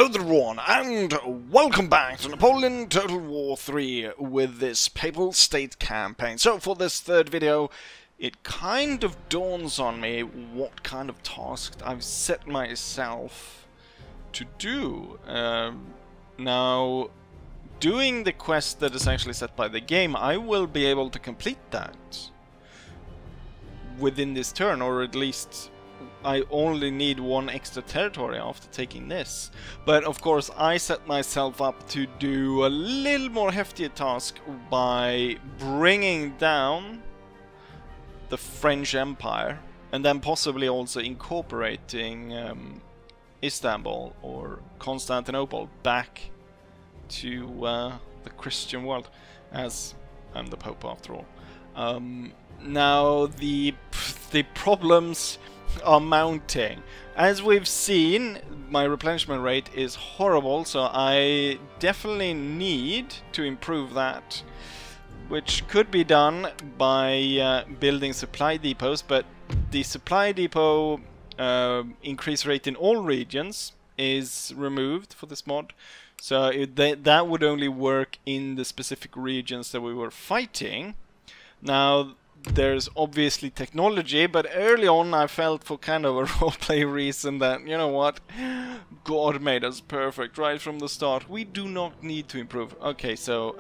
Hello everyone, and welcome back to Napoleon Total War 3 with this Papal State campaign. So for this third video, it kind of dawns on me what kind of task I've set myself to do. Now, doing the quest that is actually set by the game, I will be able to complete that within this turn, or at least I only need one extra territory after taking this. But of course I set myself up to do a little more heftier task by bringing down the French Empire and then possibly also incorporating Istanbul or Constantinople back to the Christian world, as I'm the Pope after all. Now the problems are mounting. As we've seen, my replenishment rate is horrible, so I definitely need to improve that, which could be done by building supply depots, but the supply depot increase rate in all regions is removed for this mod, so that would only work in the specific regions that we were fighting. Now, there's obviously technology, but early on I felt, for kind of a roleplay reason, that, you know what, God made us perfect right from the start. We do not need to improve. Okay, so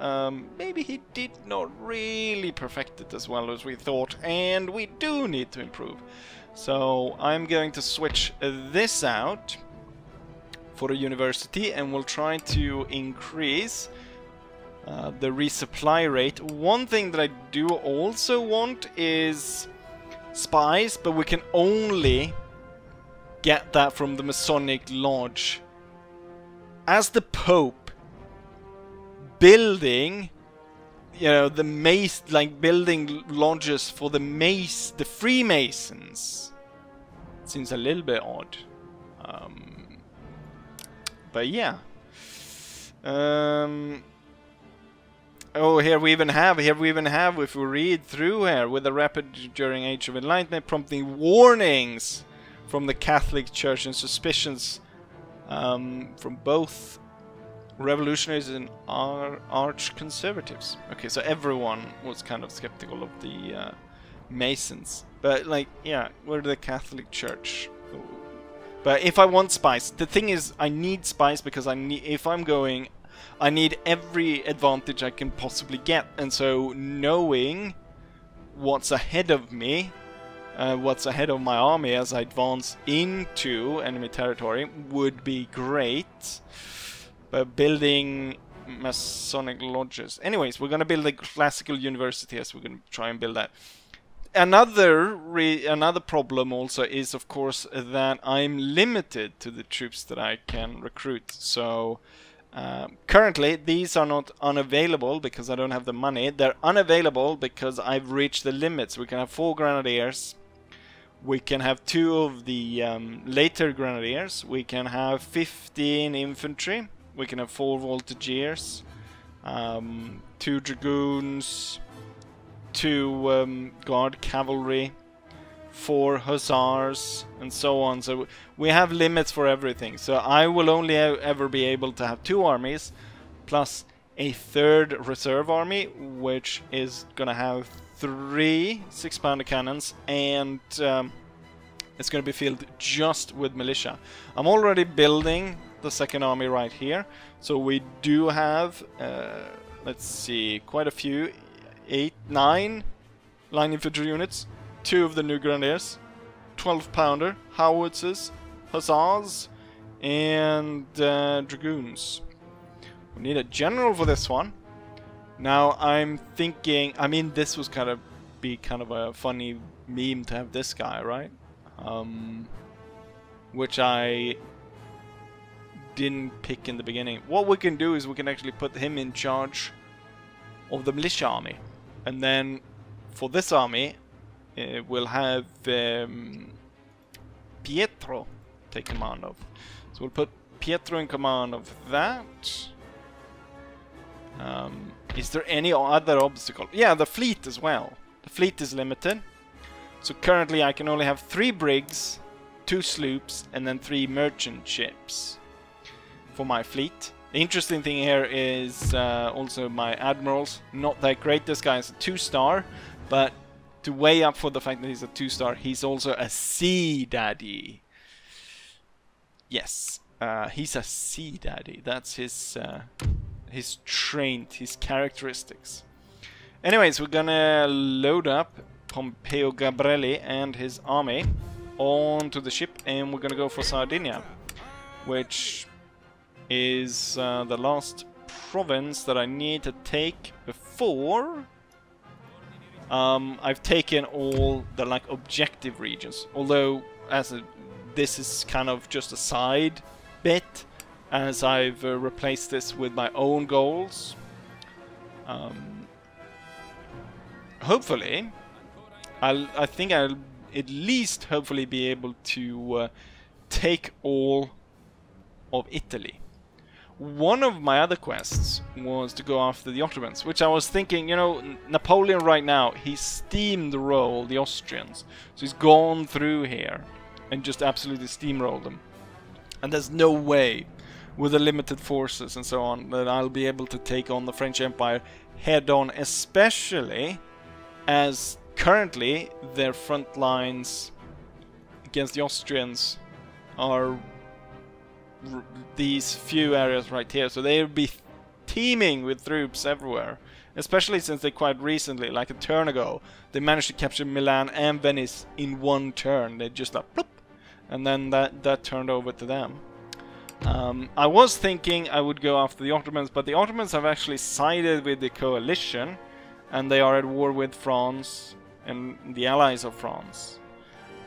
maybe he did not really perfect it as well as we thought, and we do need to improve. So I'm going to switch this out for a university, and we'll try to increase the resupply rate. One thing that I do also want is spies, but we can only get that from the Masonic Lodge. As the Pope, building, you know, the mace, like building lodges for the Freemasons, seems a little bit odd. But yeah. Oh, here we even have, if we read through here, with a rapid during Age of Enlightenment, prompting warnings from the Catholic Church and suspicions from both revolutionaries and arch conservatives. Okay, so everyone was kind of skeptical of the Masons, but like, yeah, we're the Catholic Church. But if I want spies, the thing is, I need spies because I need, if I'm going, I need every advantage I can possibly get, and so knowing what's ahead of me, what's ahead of my army as I advance into enemy territory would be great. But building Masonic lodges. Anyways, we're gonna build a classical university, as we're gonna try and build that. Another problem also is, of course, that I'm limited to the troops that I can recruit. So currently, these are not unavailable because I don't have the money. They're unavailable because I've reached the limits. We can have 4 grenadiers. We can have 2 of the later grenadiers. We can have 15 infantry. We can have 4 voltigeurs, 2 dragoons, 2 guard cavalry, 4 hussars, and so on. So we have limits for everything. So I will only ever be able to have 2 armies plus a 3rd reserve army, which is gonna have 3 6-pounder cannons, and it's gonna be filled just with militia. I'm already building the 2nd army right here, so we do have let's see, quite a few, 8, 9 line infantry units, 2 of the new grenadiers, 12-pounder, howitzers, hussars, and dragoons. We need a general for this one. Now I'm thinking, I mean, this was kind of a funny meme to have this guy, right? Which I didn't pick in the beginning. What we can do is we can actually put him in charge of the militia army, and then for this army we'll have Pietro take command of. So we'll put Pietro in command of that. Is there any other obstacle? Yeah, the fleet as well. The fleet is limited. So currently I can only have 3 brigs, 2 sloops, and then 3 merchant ships. for my fleet. The interesting thing here is also my admirals. Not that great. This guy is a 2-star, but to weigh up for the fact that he's a 2-star, he's also a sea daddy. Yes, he's a sea daddy. That's his trait, his characteristics. Anyways, we're gonna load up Pompeo Gabrielli and his army onto the ship, and we're gonna go for Sardinia, which is the last province that I need to take before I've taken all the like objective regions. Although this is kind of just a side bit, as I've replaced this with my own goals. Hopefully, I think I'll at least hopefully be able to take all of Italy. One of my other quests was to go after the Ottomans, which I was thinking, you know, Napoleon right now, he steamrolled the Austrians. So he's gone through here and just absolutely steamrolled them. And there's no way, with the limited forces and so on, that I'll be able to take on the French Empire head on, especially as currently their front lines against the Austrians are these few areas right here, so they'll be teeming with troops everywhere, especially since they quite recently, like a turn ago, they managed to capture Milan and Venice in one turn. They just like bloop, and then that turned over to them. I was thinking I would go after the Ottomans, but the Ottomans have actually sided with the coalition, and they are at war with France and the allies of France.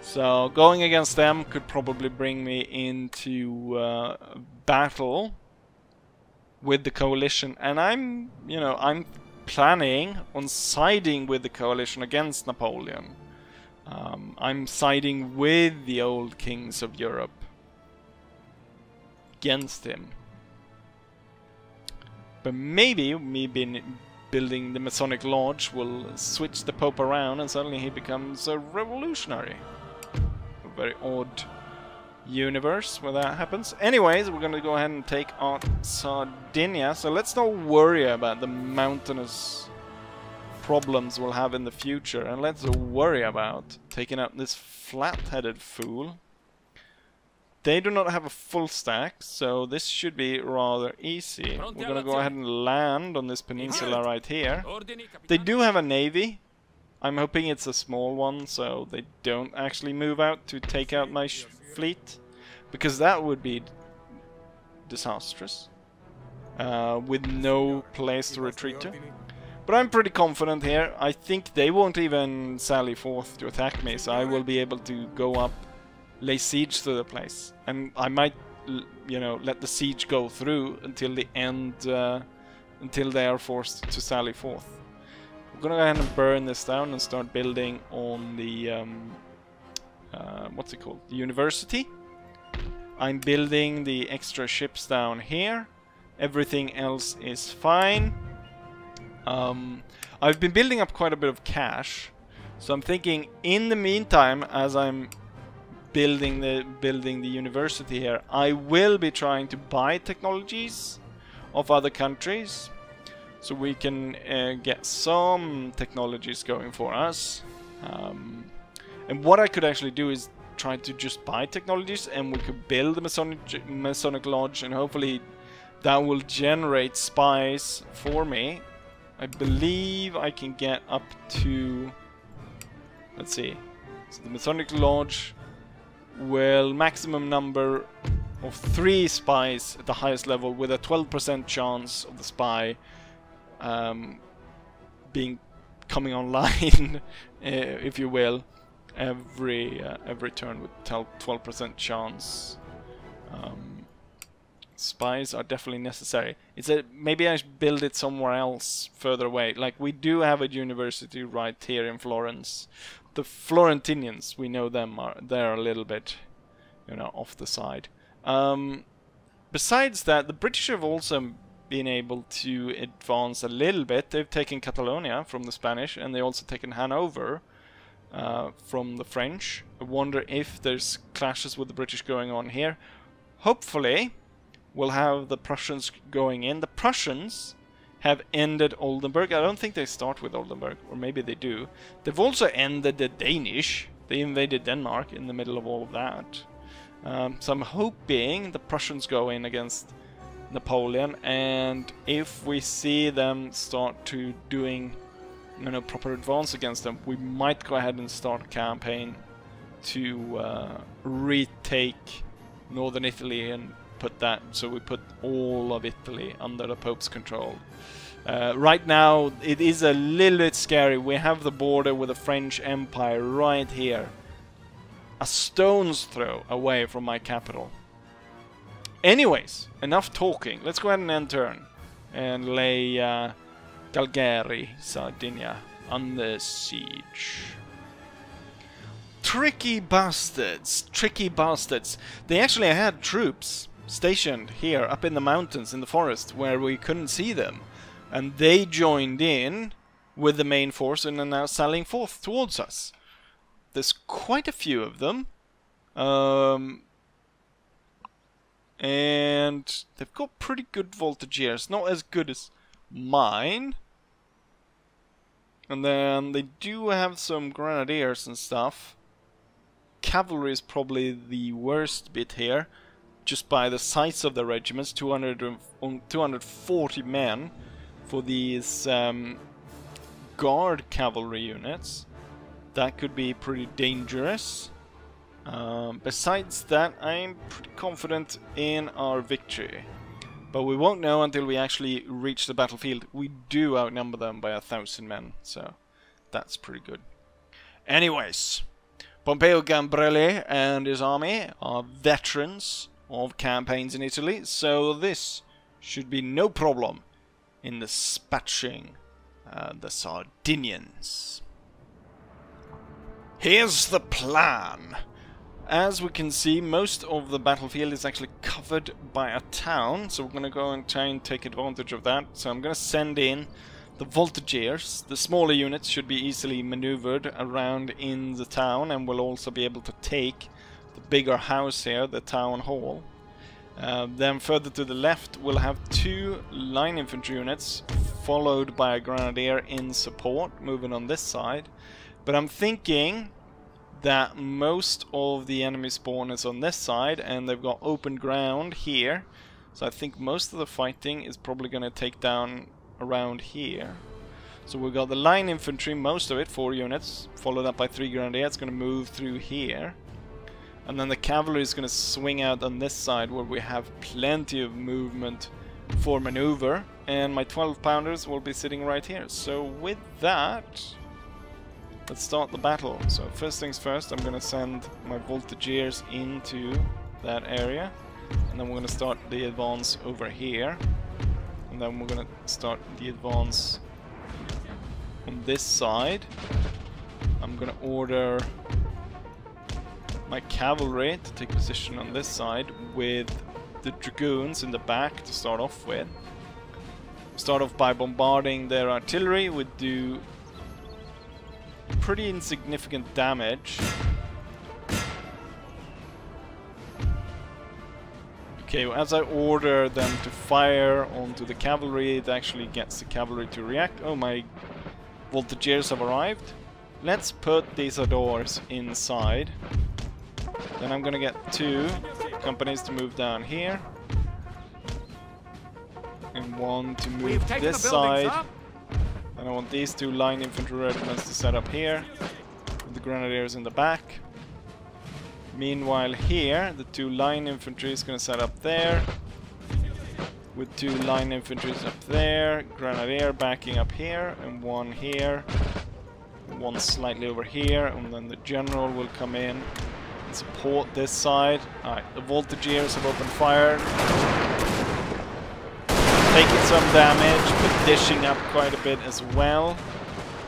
So going against them could probably bring me into battle with the coalition, and I'm planning on siding with the coalition against Napoleon. I'm siding with the old kings of Europe against him. But maybe me building the Masonic Lodge will switch the Pope around, and suddenly he becomes a revolutionary. Very odd universe where that happens. Anyways, we're gonna go ahead and take on Sardinia, so let's not worry about the mountainous problems we'll have in the future, and let's worry about taking out this flat-headed fool. They do not have a full stack, so this should be rather easy. We're gonna go ahead and land on this peninsula right here. They do have a navy. I'm hoping it's a small one, so they don't actually move out to take out my fleet, because that would be disastrous, with no place to retreat to. But I'm pretty confident here. I think they won't even sally forth to attack me, so I will be able to go up, lay siege to the place, and I might, you know, let the siege go through until the end, until they are forced to sally forth. I'm gonna go ahead and burn this down and start building on the what's it called? The university. I'm building the extra ships down here. Everything else is fine. I've been building up quite a bit of cash, so I'm thinking in the meantime, as I'm building the university here, I will be trying to buy technologies of other countries, so we can get some technologies going for us. And what I could actually do is try to just buy technologies, and we could build a Masonic Lodge, and hopefully that will generate spies for me. I believe I can get up to, let's see, so the Masonic Lodge will maximum number of 3 spies at the highest level, with a 12% chance of the spy coming online, if you will, every turn with 12% chance. Spies are definitely necessary. Maybe I should build it somewhere else further away. Like, we do have a university right here in Florence. The Florentinians, we know them, they're a little bit, you know, off the side. Besides that, the British have also been able to advance a little bit. They've taken Catalonia from the Spanish, and they also taken Hanover from the French. I wonder if there's clashes with the British going on here. Hopefully, we'll have the Prussians going in. The Prussians have ended Oldenburg. I don't think they start with Oldenburg, or maybe they do. They've also ended the Danish. They invaded Denmark in the middle of all of that. So I'm hoping the Prussians go in against Napoleon, and if we see them start to doing, you know, proper advance against them, we might go ahead and start a campaign to retake northern Italy and put that, so we put all of Italy under the Pope's control. Right now it is a little bit scary. We have the border with the French Empire right here, a stone's throw away from my capital. Anyways, enough talking. Let's go ahead and end turn and lay Calgary, Sardinia, under siege. Tricky bastards, tricky bastards. They actually had troops stationed here up in the mountains in the forest where we couldn't see them, and they joined in with the main force and are now sallying forth towards us. There's quite a few of them, and they've got pretty good voltageers, not as good as mine. And then they do have some grenadiers and stuff. Cavalry is probably the worst bit here, just by the size of the regiments. 240 men for these guard cavalry units. That could be pretty dangerous. Besides that, I'm pretty confident in our victory, but we won't know until we actually reach the battlefield. We do outnumber them by 1,000 men, so that's pretty good. Anyways, Pompeo Gambrelli and his army are veterans of campaigns in Italy, so this should be no problem in dispatching the Sardinians. Here's the plan. As we can see, most of the battlefield is actually covered by a town, so we're going to go and try and take advantage of that. So I'm going to send in the voltageers. The smaller units should be easily maneuvered around in the town, and we'll also be able to take the bigger house here, the town hall. Then further to the left we'll have 2 line infantry units, followed by a grenadier in support, moving on this side. But I'm thinking that most of the enemy spawn is on this side, and they've got open ground here. So I think most of the fighting is probably going to take down around here. So we've got the line infantry, most of it, 4 units, followed up by 3 grenadiers. It's going to move through here. And then the cavalry is going to swing out on this side, where we have plenty of movement for maneuver. And my 12-pounders will be sitting right here. So with that, let's start the battle. So first things first, I'm going to send my voltageers into that area. And then we're going to start the advance over here. And then we're going to start the advance on this side. I'm going to order my cavalry to take position on this side with the dragoons in the back to start off with. Start off by bombarding their artillery. We do pretty insignificant damage. Okay, as I order them to fire onto the cavalry, it actually gets the cavalry to react. Oh, my voltageers have arrived. Let's put these Adors inside. Then I'm gonna get 2 companies to move down here. And 1 to move this side. And I want these 2 line infantry regiments to set up here, with the grenadiers in the back. Meanwhile here, the 2 line infantry is going to set up there, with 2 line infantry up there, grenadier backing up here, and 1 here, 1 slightly over here, and then the general will come in and support this side. Alright, the voltageers have opened fire. Taking some damage, but dishing up quite a bit as well.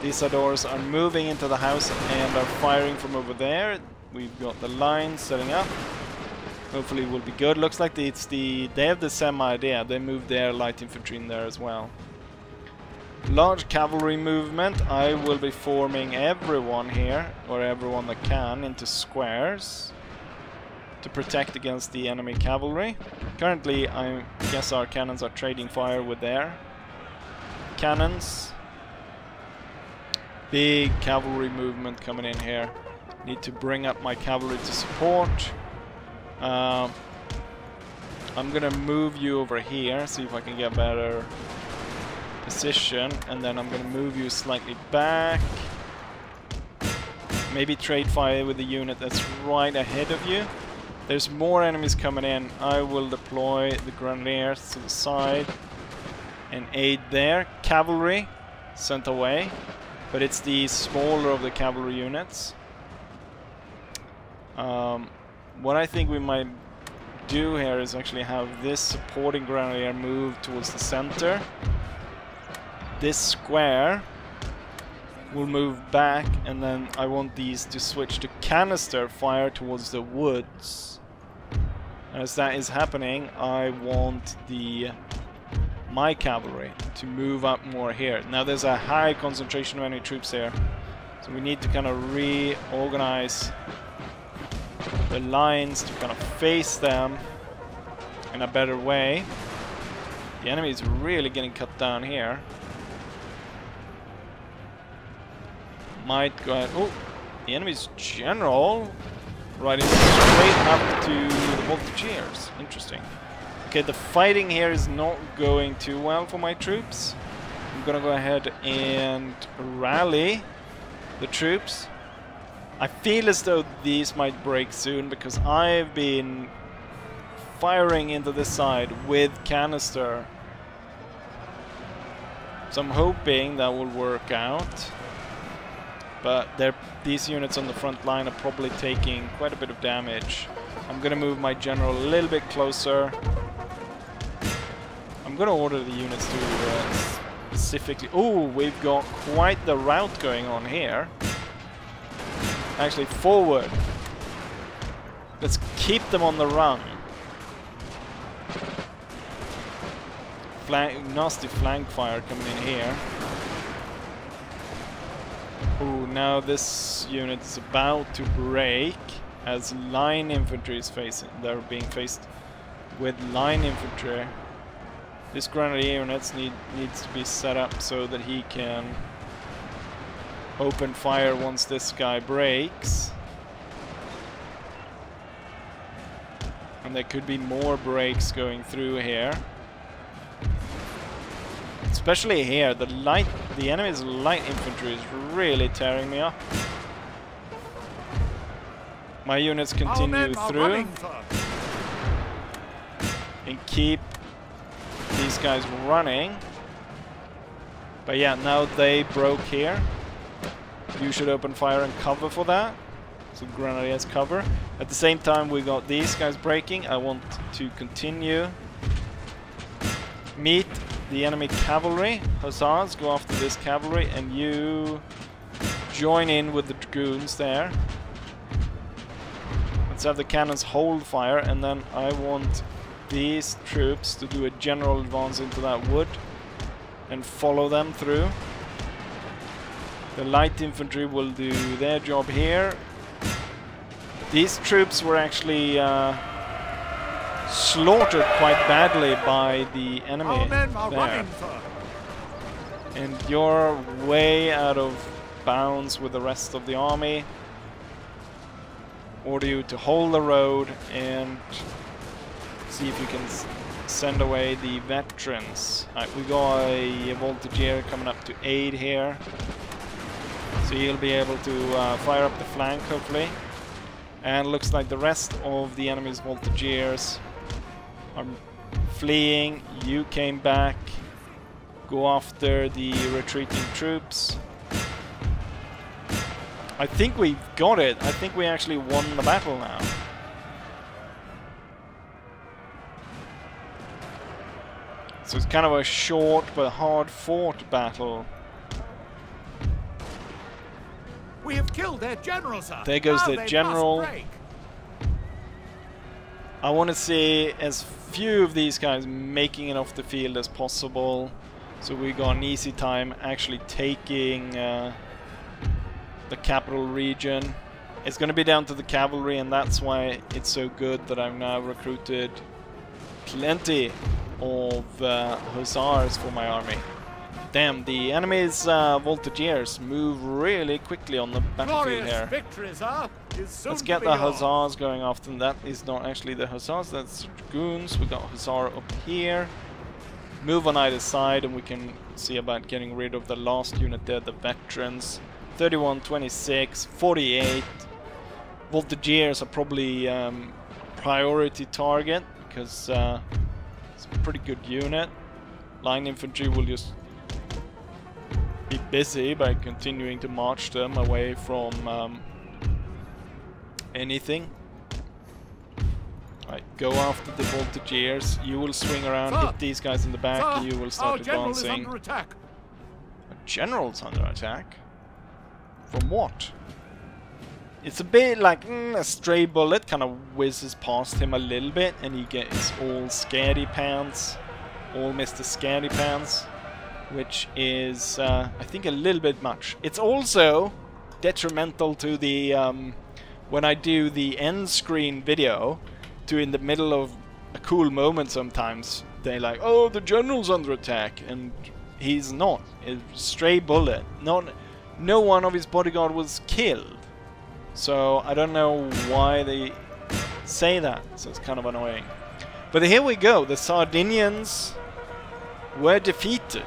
These Adors are moving into the house and are firing from over there. We've got the line setting up. Hopefully it will be good. Looks like they have the same idea. They moved their light infantry in there as well. Large cavalry movement. I will be forming everyone here, or everyone that can, into squares. to protect against the enemy cavalry. Currently, I guess our cannons are trading fire with their cannons. Big cavalry movement coming in here. Need to bring up my cavalry to support. I'm gonna move you over here, see if I can get better position, and then I'm gonna move you slightly back. Maybe trade fire with the unit that's right ahead of you. There's more enemies coming in. I will deploy the grenadiers to the side and aid their cavalry sent away, but it's the smaller of the cavalry units. What I think we might do here is actually have this supporting grenadier move towards the center. This square will move back, and then I want these to switch to canister fire towards the woods. As that is happening, I want my cavalry to move up more here. Now there's a high concentration of enemy troops here, so we need to kind of reorganize the lines to kind of face them in a better way. The enemy is really getting cut down here. Might go ahead. Oh, the enemy's general riding straight up to the volunteers. Interesting. Okay, the fighting here is not going too well for my troops. I'm gonna go ahead and rally the troops. I feel as though these might break soon because I've been firing into this side with canister. So I'm hoping that will work out. But these units on the front line are probably taking quite a bit of damage. I'm gonna move my general a little bit closer. I'm gonna order the units to specifically... Oh, we've got quite the route going on here. Actually, forward. Let's keep them on the run. Nasty flank fire coming in here. Oh, now this unit is about to break as line infantry is facing. They're being faced with line infantry. This grenadier unit needs to be set up so that he can open fire once this guy breaks. And there could be more breaks going through here. Especially here, the enemy's light infantry is really tearing me up. My units continue through and keep these guys running. But yeah, now they broke here. You should open fire and cover for that. So grenadiers cover. At the same time, we got these guys breaking. I want to continue. Meet the enemy cavalry. Hussars, go after this cavalry, and you join in with the dragoons there. Let's have the cannons hold fire, and then I want these troops to do a general advance into that wood and follow them through. The light infantry will do their job here. These troops were actually slaughtered quite badly by the enemy there. And you're way out of bounds with the rest of the army. Order you to hold the road and see if you can send away the veterans. We got a volunteer coming up to aid here. So he'll be able to fire up the flank, hopefully. And looks like the rest of the enemy's volunteers are fleeing. You came back. Go after the retreating troops. I think we've got it. I think we actually won the battle now. So it's kind of a short but hard-fought battle. We have killed their general, sir. There goes the general. I want to see as few of these guys making it off the field as possible, so we got an easy time actually taking the capital region. It's going to be down to the cavalry, and that's why it's so good that I've now recruited plenty of hussars for my army. Damn, the enemy's voltigeurs move really quickly on the battlefield here. Let's get the hussars going after them. That is not actually the hussars, that's dragoons. We got hussar up here. Move on either side, and we can see about getting rid of the last unit there, the veterans. 31, 26, 48. Voltigeurs are probably priority target because it's a pretty good unit. Line infantry will just be busy by continuing to march them away from anything. Right, go after the voltigeurs. You will swing around, hit these guys in the back. You will start advancing. Our general is under attack. A general's under attack? From what? It's a bit like a stray bullet kind of whizzes past him a little bit, and he gets all scaredy pants, all Mr. Scaredy Pants, which is, I think, a little bit much. It's also detrimental to the, when I do the end screen video, to in the middle of a cool moment sometimes, they're like, oh, the general's under attack, and he's not. It's a stray bullet. No one of his bodyguard was killed. So I don't know why they say that, so it's kind of annoying. But here we go, the Sardinians were defeated.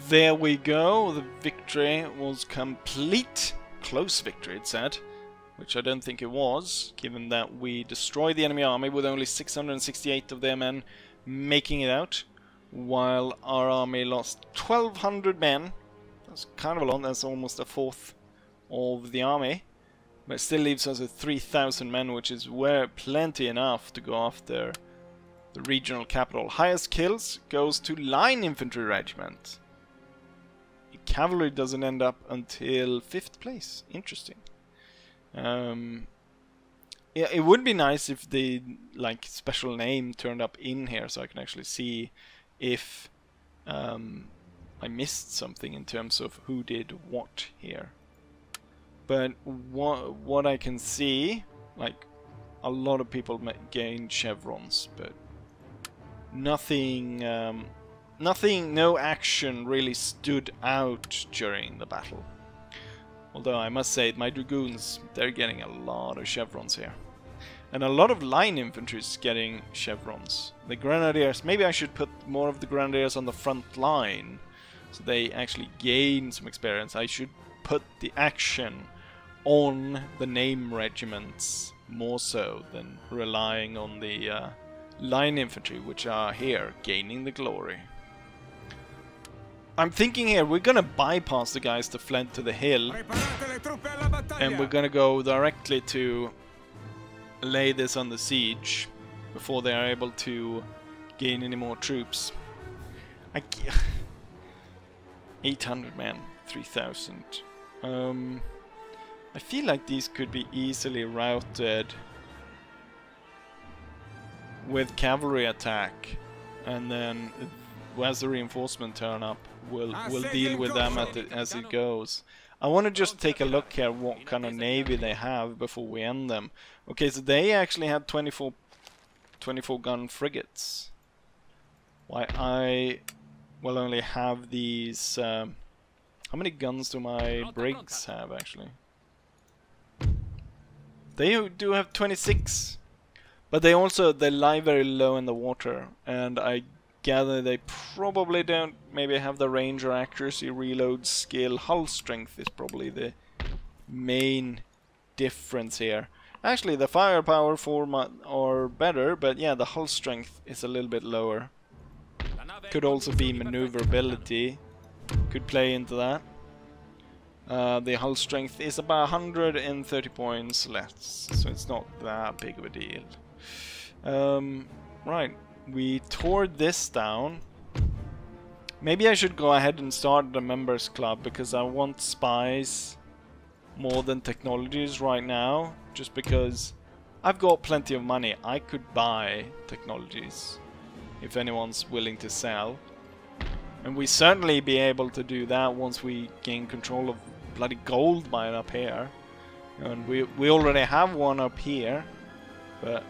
There we go, the victory was complete. Close victory, it said, which I don't think it was, given that we destroyed the enemy army with only 668 of their men making it out, while our army lost 1,200 men. That's kind of a lot, that's almost a fourth of the army, but it still leaves us with 3,000 men, which is plenty enough to go after the regional capital. Highest kills goes to Line Infantry Regiment. Cavalry doesn't end up until 5th place. Interesting. Yeah, it would be nice if the special name turned up in here, so I can actually see if I missed something in terms of who did what here. But what I can see, a lot of people gained chevrons, but nothing. No action really stood out during the battle. Although I must say, my dragoons, they're getting a lot of chevrons here. And a lot of line infantry is getting chevrons. The grenadiers, maybe I should put more of the grenadiers on the front line, so they actually gain some experience. I should put the action on the name regiments more so than relying on the line infantry, which are here, gaining the glory. I'm thinking here, we're gonna bypass the guys that fled to the hill, and we're gonna go directly to lay this under siege before they are able to gain any more troops. 800 men, 3,000. I feel like these could be easily routed with cavalry attack, and then as the reinforcement turn up, we'll deal with them as it goes. I want to just take a look here what kind of navy they have before we end them. Okay, so they actually had 24 gun frigates. Why I will only have these. How many guns do my brigs have actually? They do have 26, but they lie very low in the water, and I gather they probably don't maybe have the range or accuracy, reload skill. Hull strength is probably the main difference here. Actually, the firepower are better, but yeah, the hull strength is a little bit lower. Could also be maneuverability, could play into that. The hull strength is about 130 points less, so it's not that big of a deal. Right, we tore this down. Maybe I should go ahead and start the members club, because I want spies more than technologies right now, just because I've got plenty of money. I could buy technologies if anyone's willing to sell, and we certainly be able to do that once we gain control of bloody gold mine up here. And we already have one up here, but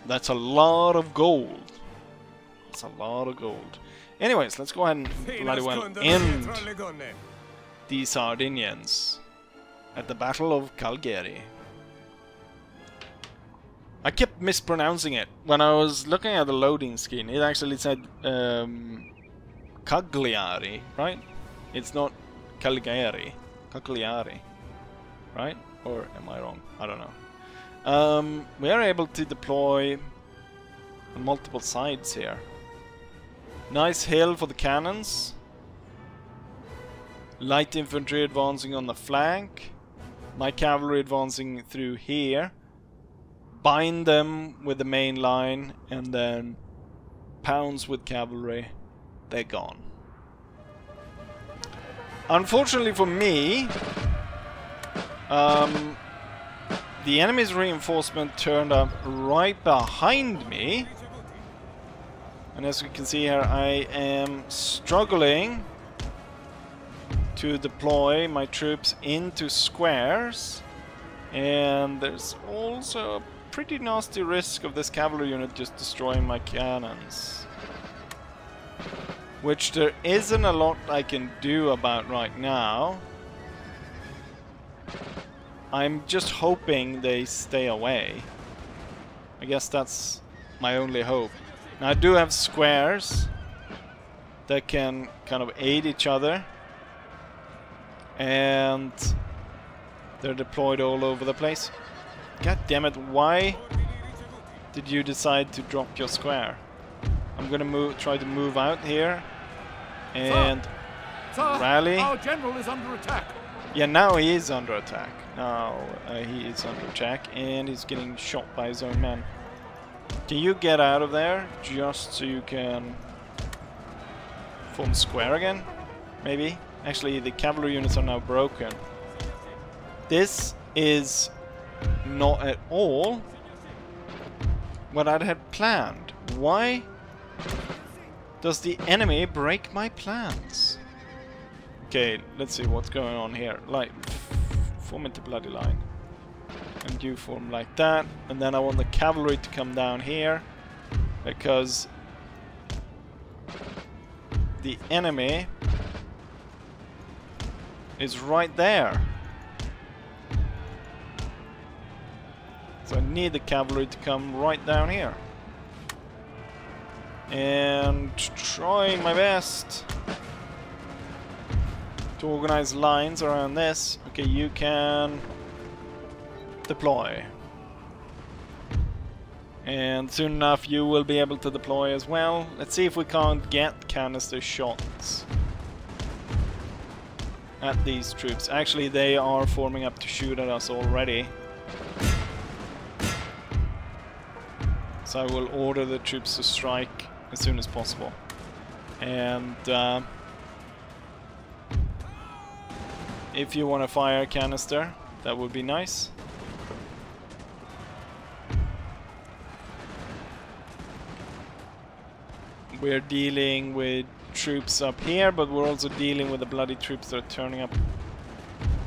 that's a lot of gold. That's a lot of gold. Anyways, let's go ahead and bloody well end the Sardinians at the Battle of Calgary. I kept mispronouncing it. When I was looking at the loading screen, it actually said Cagliari, right? It's not Calgary. Cagliari, right? Or am I wrong? I don't know. We are able to deploy on multiple sides here. Nice hill for the cannons. Light infantry advancing on the flank. My cavalry advancing through here. Bind them with the main line, and then pounds with cavalry. They're gone. Unfortunately for me, the enemy's reinforcement turned up right behind me. And as you can see here, I am struggling to deploy my troops into squares. And there's also a pretty nasty risk of this cavalry unit just destroying my cannons, which there isn't a lot I can do about right now. I'm just hoping they stay away. I guess that's my only hope. Now I do have squares that can kind of aid each other, and they're deployed all over the place. God damn it, why did you decide to drop your square? I'm gonna try to move out here and rally. Our general is under attack. Yeah, now he is under attack. Now he is under attack, and he's getting shot by his own men. Can you get out of there just so you can form square again? Maybe? Actually, the cavalry units are now broken. This is not at all what I had planned. Why does the enemy break my plans? Okay, let's see what's going on here. Like, form into bloody line. And you form like that. And then I want the cavalry to come down here, because the enemy is right there. So I need the cavalry to come right down here. And trying my best to organize lines around this. Okay, you can deploy. And soon enough you will be able to deploy as well. Let's see if we can't get canister shots at these troops. Actually, they are forming up to shoot at us already. So I will order the troops to strike as soon as possible. And if you want to fire a canister, that would be nice. We're dealing with troops up here, but we're also dealing with the bloody troops that are turning up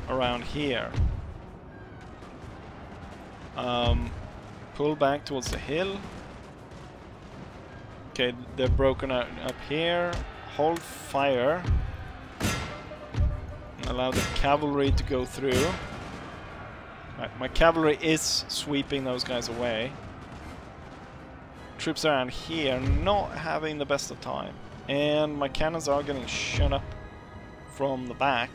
around here. Pull back towards the hill. Okay, they're broken out up here. Hold fire. And allow the cavalry to go through. Right, my cavalry is sweeping those guys away. Troops around here not having the best of time. And my cannons are getting shut up from the back.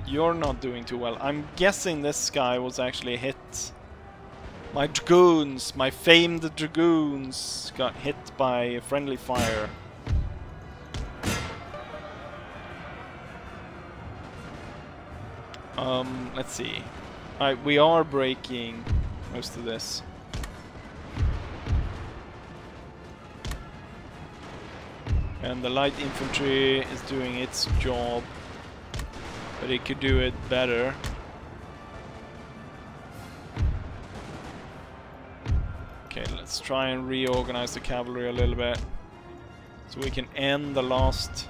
You're not doing too well. I'm guessing this guy was actually hit. My dragoons, my famed dragoons, got hit by friendly fire. Let's see. Alright, we are breaking most of this. And the light infantry is doing its job, but it could do it better. Okay, let's try and reorganize the cavalry a little bit so we can end the last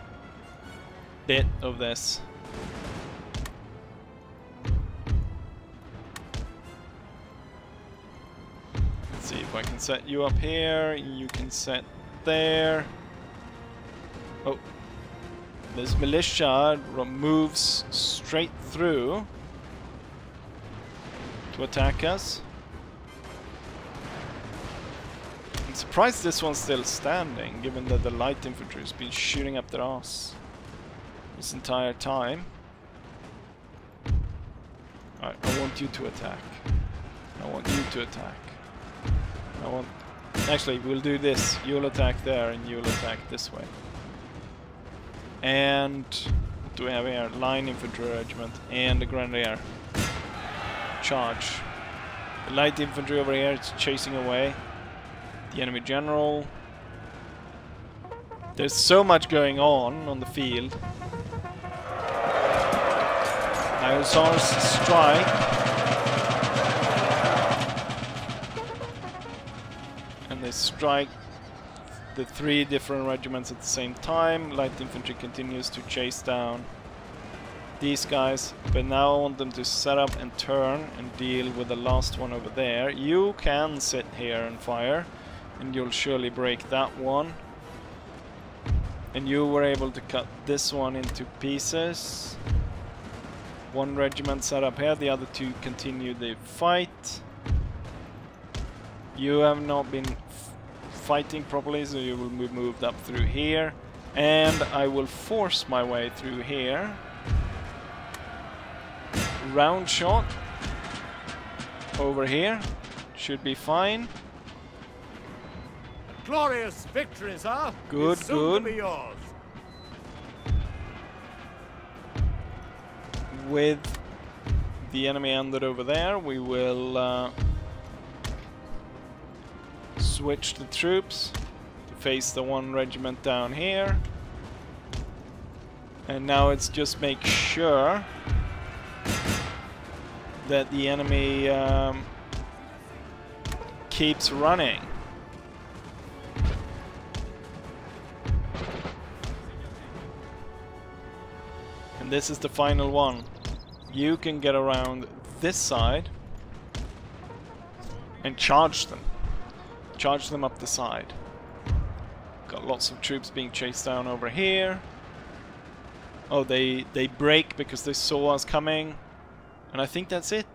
bit of this. Let's see if I can set you up here, you can set there. Oh, this militia moves straight through to attack us. I'm surprised this one's still standing, given that the light infantry has been shooting up their ass this entire time. Alright, I want you to attack. I want you to attack. I want... Actually, we'll do this. You'll attack there and you'll attack this way. And what do we have here? Line infantry regiment and the grenadier. Charge. The light infantry over here is chasing away the enemy general. There's so much going on the field. Now hussars strike. And they strike the 3 different regiments at the same time. Light infantry continues to chase down these guys, but now I want them to set up and turn and deal with the last one over there. You can sit here and fire, and you'll surely break that one. And you were able to cut this one into pieces. 1 regiment set up here, the other 2 continue the fight. You have not been fighting properly, so you will be moved up through here. And I will force my way through here. Round shot over here. Should be fine. Glorious victory, sir. Good, is soon good. to be yours. With the enemy ended over there, we will switch the troops to face the 1 regiment down here. And now it's just make sure that the enemy keeps running. And this is the final one. You can get around this side and charge them. Charge them up the side. Got lots of troops being chased down over here. Oh, they break because they saw us coming. And I think that's it.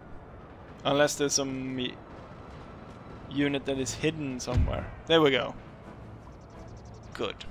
Unless there's some unit that is hidden somewhere. There we go. Good.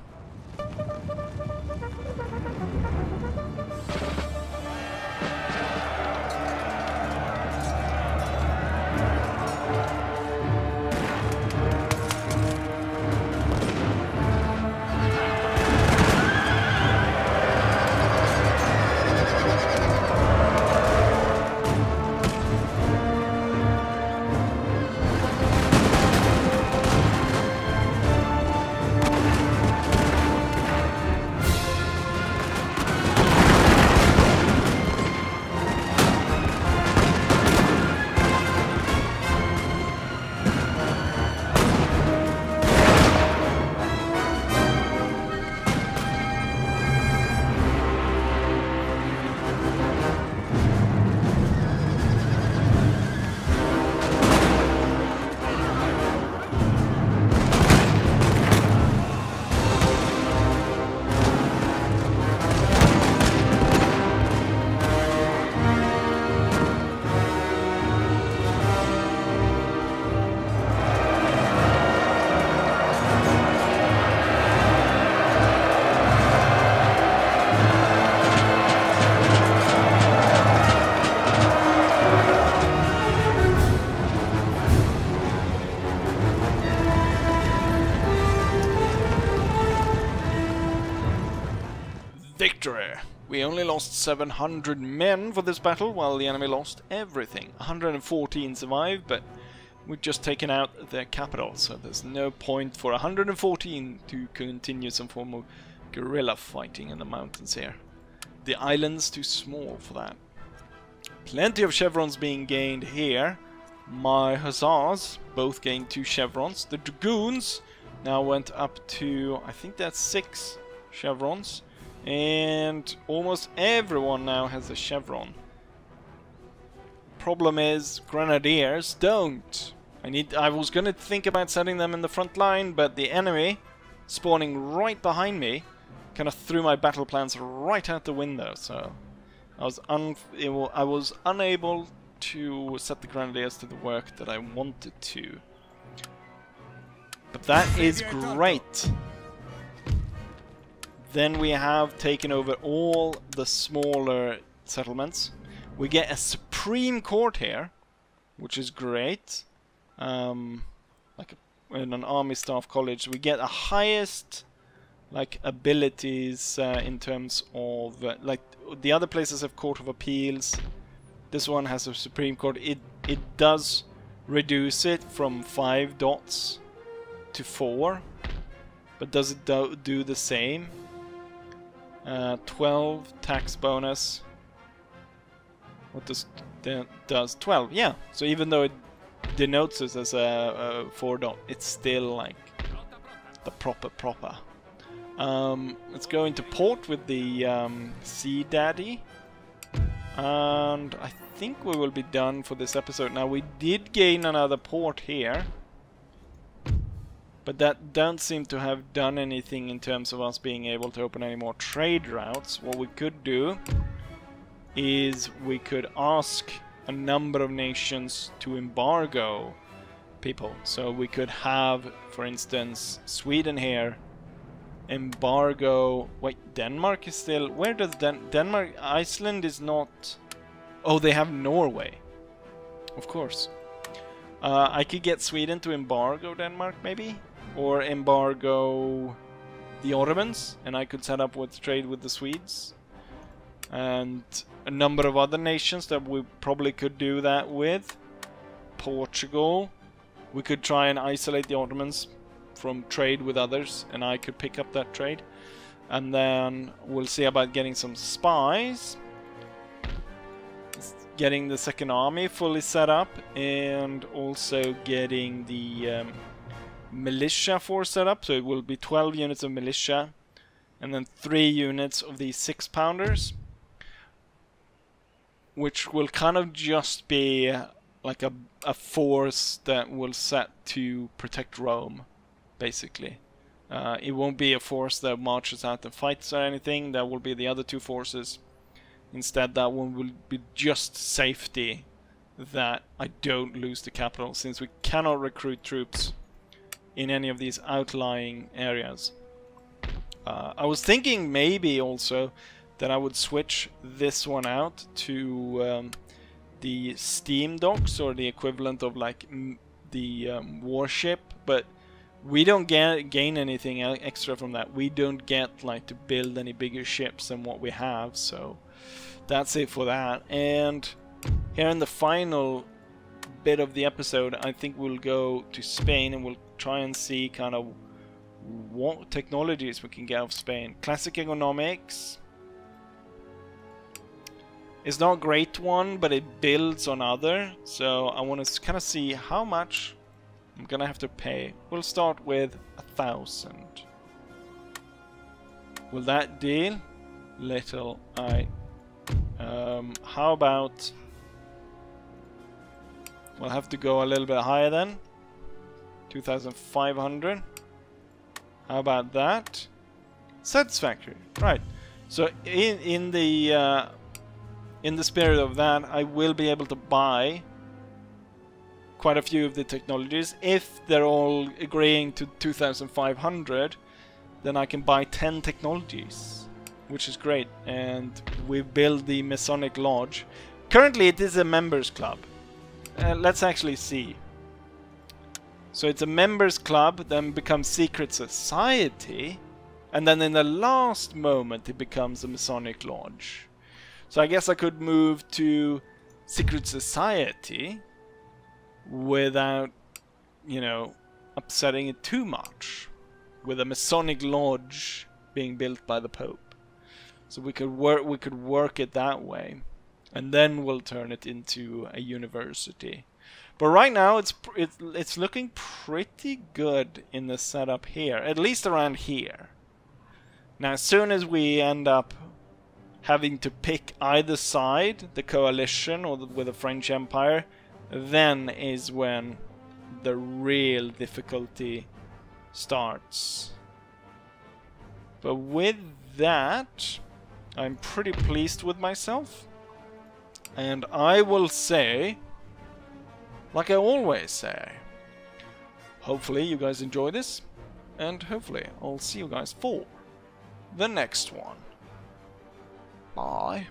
We only lost 700 men for this battle, while the enemy lost everything. 114 survived, but we've just taken out their capital, so there's no point for 114 to continue some form of guerrilla fighting in the mountains here. The island's too small for that. Plenty of chevrons being gained here. My hussars both gained 2 chevrons. The dragoons now went up to, I think that's 6 chevrons. And almost everyone now has a chevron. Problem is, grenadiers don't. I was gonna think about setting them in the front line, but the enemy spawning right behind me kind of threw my battle plans right out the window. So I was unable to set the grenadiers to the work that I wanted to. But that is great. Then we have taken over all the smaller settlements. We get a Supreme Court here, which is great. Like in an army staff college, we get the highest like abilities in terms of like the other places have Court of Appeals. This one has a Supreme Court. It does reduce it from 5 dots to 4, but does it do the same? 12 tax bonus. What does 12? Yeah. So even though it denotes it as a 4 dot, it's still like the proper. Let's go into port with the Sea Daddy, and I think we will be done for this episode. Now we did gain another port here, but that don't seem to have done anything in terms of us being able to open any more trade routes. What we could do is we could ask a number of nations to embargo people. So we could have, for instance, Sweden here embargo... Wait, Denmark is still... Where does Denmark... Iceland is not... Oh, they have Norway. Of course. I could get Sweden to embargo Denmark, maybe? Or embargo the Ottomans, and I could set up with trade with the Swedes. And a number of other nations that we probably could do that with. Portugal. We could try and isolate the Ottomans from trade with others, and I could pick up that trade. And then we'll see about getting some spies. Getting the second army fully set up, and also getting the militia force set up. So it will be 12 units of militia, and then 3 units of these 6-pounders, which will kind of just be like a force that will set to protect Rome, basically. It won't be a force that marches out and fights or anything. That will be the other 2 forces. Instead, that one will be just safety, that I don't lose the capital, since we cannot recruit troops in any of these outlying areas. I was thinking maybe also that I would switch this one out to the steam docks, or the equivalent of like the warship, but we don't gain anything extra from that. We don't get like to build any bigger ships than what we have, so that's it for that. And here in the final bit of the episode, I think we'll go to Spain and we'll try and see kind of what technologies we can get out of Spain. Classic economics is not a great one, but it builds on other, so I want to kind of see how much I'm gonna have to pay. We'll start with 1,000. Will that deal? Little I. How about... We'll have to go a little bit higher then. 2,500. How about that? Satisfactory. Right. So in the spirit of that, I will be able to buy quite a few of the technologies. If they're all agreeing to 2,500, then I can buy 10 technologies, which is great. And we build the Masonic Lodge. Currently it is a members club. Let's actually see. So it's a members club, then becomes secret society. And then in the last moment it becomes a Masonic Lodge. So I guess I could move to Secret Society without, you know, upsetting it too much. With a Masonic Lodge being built by the Pope. So we could work it that way. And then we'll turn it into a university. But right now it's looking pretty good in the setup here, at least around here. Now as soon as we end up having to pick either side, the coalition or with the French Empire, then is when the real difficulty starts. But with that, I'm pretty pleased with myself. And I will say, like I always say, hopefully you guys enjoy this, and hopefully I'll see you guys for the next one. Bye.